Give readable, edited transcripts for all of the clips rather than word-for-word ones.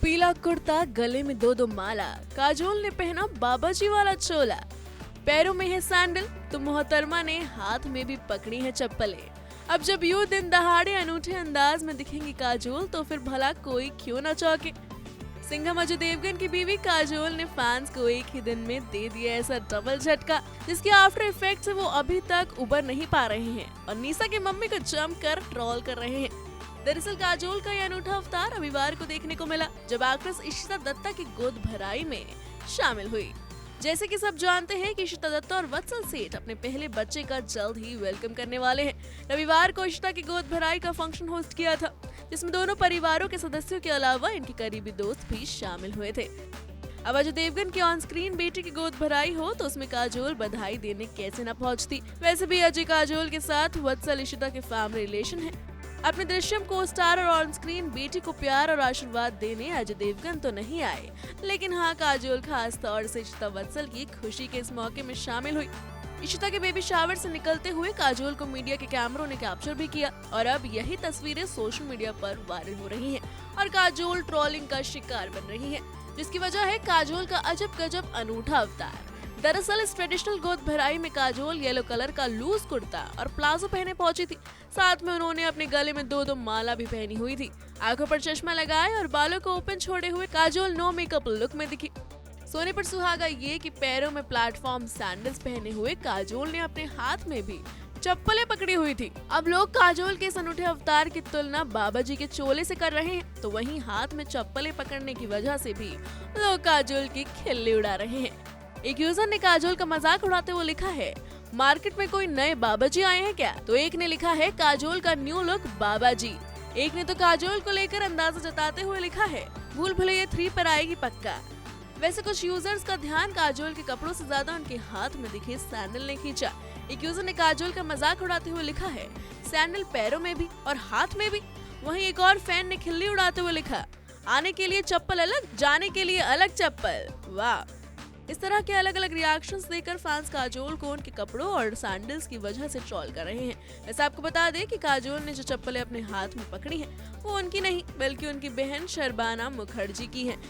पीला कुर्ता, गले में दो दो माला, काजोल ने पहना बाबाजी वाला चोला, पैरों में है सैंडल तो मोहतरमा ने हाथ में भी पकड़ी है चप्पलें। अब जब यूं दिन दहाड़े अनूठे अंदाज में दिखेंगी काजोल तो फिर भला कोई क्यों न चौंके। सिंघम अजय देवगन की बीवी काजोल ने फैंस को एक ही दिन में दे दिया ऐसा डबल झटका जिसके आफ्टर इफेक्ट से वो अभी तक उबर नहीं पा रहे हैं और निशा की मम्मी को जमकर ट्रोल कर रहे हैं। दरअसल काजोल का यह अनूठा अवतार रविवार को देखने को मिला जब एक्ट्रेस इशिता दत्ता की गोद भराई में शामिल हुई। जैसे कि सब जानते हैं कि इशिता दत्ता और वत्सल सेठ अपने पहले बच्चे का जल्द ही वेलकम करने वाले हैं। रविवार को इशिता की गोद भराई का फंक्शन होस्ट किया था जिसमें दोनों परिवारों के सदस्यों के अलावा इनके करीबी दोस्त भी शामिल हुए थे। अब अजय देवगन की ऑन स्क्रीन बेटी की गोद भराई हो तो उसमें काजोल बधाई देने कैसे न पहुंचती। वैसे भी अजय काजोल के साथ वत्सल इशिता के फैमिली रिलेशन है। अपने दृश्यम को स्टार और ऑन स्क्रीन बेटी को प्यार और आशीर्वाद देने अजय देवगन तो नहीं आए, लेकिन हाँ काजोल खास तौर से इशिता वत्सल की खुशी के इस मौके में शामिल हुई। इशिता के बेबी शावर से निकलते हुए काजोल को मीडिया के कैमरों ने कैप्चर भी किया और अब यही तस्वीरें सोशल मीडिया पर वायरल हो रही हैं और काजोल ट्रोलिंग का शिकार बन रही है, जिसकी वजह है काजोल का अजब गजब अनूठा अवतार। दरअसल इस ट्रेडिशनल गोद भराई में काजोल येलो कलर का लूज कुर्ता और प्लाजो पहने पहुंची थी। साथ में उन्होंने अपने गले में दो दो माला भी पहनी हुई थी। आंखों पर चश्मा लगाए और बालों को ओपन छोड़े हुए काजोल नो मेकअप लुक में दिखी। सोने पर सुहागा ये कि पैरों में प्लेटफॉर्म सैंडल्स पहने हुए काजोल ने अपने हाथ में भी चप्पलें पकड़ी हुई थी। अब लोग काजोल के इस अनूठे अवतार की तुलना बाबाजी के चोले से कर रहे हैं, तो वहीं हाथ में चप्पलें पकड़ने की वजह से भी लोग काजोल की खिल्ली उड़ा रहे हैं। एक यूजर ने काजोल का मजाक उड़ाते हुए लिखा है, मार्केट में कोई नए बाबाजी आए हैं क्या? तो एक ने लिखा है काजोल का न्यू लुक बाबाजी। एक ने तो काजोल को लेकर अंदाजा जताते हुए लिखा है, भूल भुलैया 3 पर आएगी पक्का। वैसे कुछ यूजर्स का ध्यान काजोल के कपड़ों से ज्यादा उनके हाथ में दिखे सैंडल ने खींचा। एक यूजर ने काजोल का मजाक उड़ाते हुए लिखा है, सैंडल पैरों में भी और हाथ में भी। वहीं एक और फैन ने खिल्ली उड़ाते हुए लिखा, आने के लिए चप्पल अलग, जाने के लिए अलग चप्पल। वाह! इस तरह के अलग अलग रिएक्शंस देकर फैंस काजोल को उनके कपड़ों और सैंडल्स की वजह से ट्रोल कर रहे हैं। वैसे आपको बता दें कि काजोल ने जो चप्पलें अपने हाथ में पकड़ी हैं, वो उनकी नहीं बल्कि उनकी बहन शर्बाना मुखर्जी की हैं,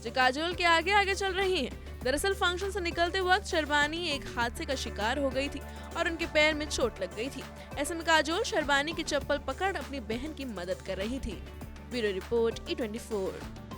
जो काजोल के आगे आगे चल रही हैं। दरअसल फंक्शन से निकलते वक्त शर्बानी एक हादसे का शिकार हो गई थी और उनके पैर में चोट लग गई थी। ऐसे में काजोल शर्बानी की चप्पल पकड़ अपनी बहन की मदद कर रही थी। Bureau report E24।